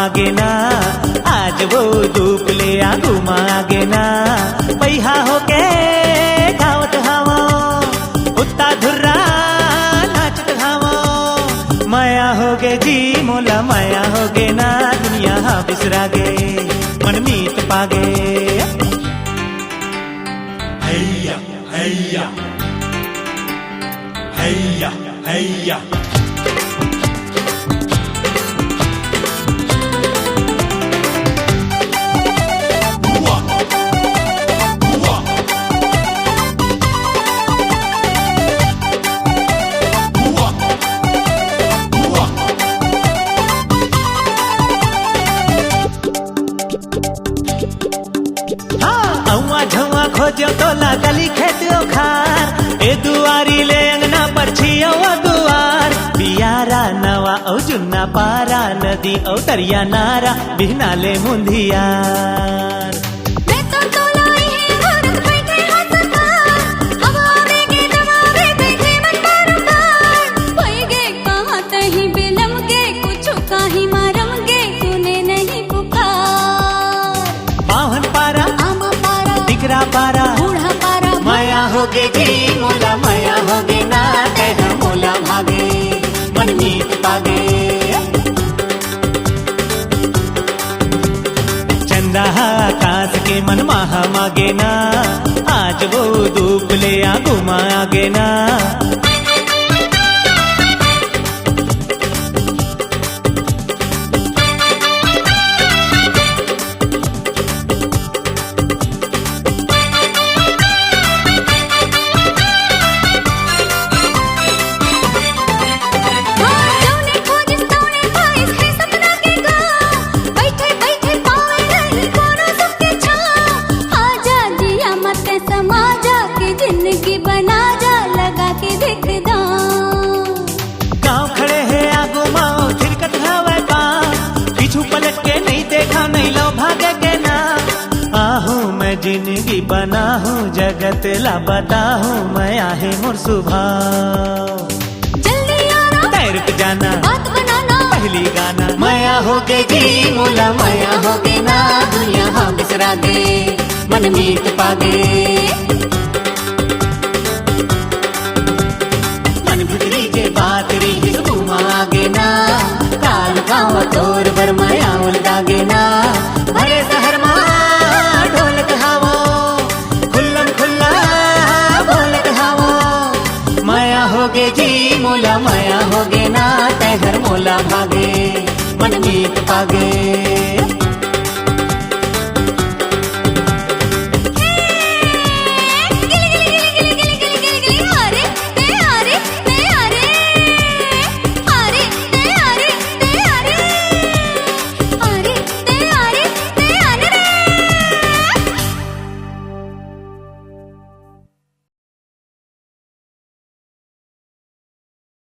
मागे ना आज वो धूप ले आगू मागे ना पैहा होके गावत हावो उत्ता धुर्रा नाचत हावो माया होगे जी मोला माया होगे ना दुनिया हा बिसरागे मन मीत पागे हैया हैया हैया हैया झुआ खोजो तोला गली खेत खार ए दुआरी ले अंगना पर छियो दुआर बियारा नवा औ जुन्ना पारा नदी औ दरिया नारा बिहना ले मुंधियार पारा बूढ़ा पारा माया होगे जी मोला माया होगे ना कह मोला भागे मन मीत पागे चंदा आकाश के मन महा मागे ना आज वो धूप ले आगू मागे ना जिंदगी बना हूँ जगत ला बता हूँ मैं आहे मोर सुभाव जल्दी आना तैरक जाना बात बनाना पहली गाना माया होगे जी मोला माया होगे ना दुनिया हाँ बिसरा दे मन मीत पागे।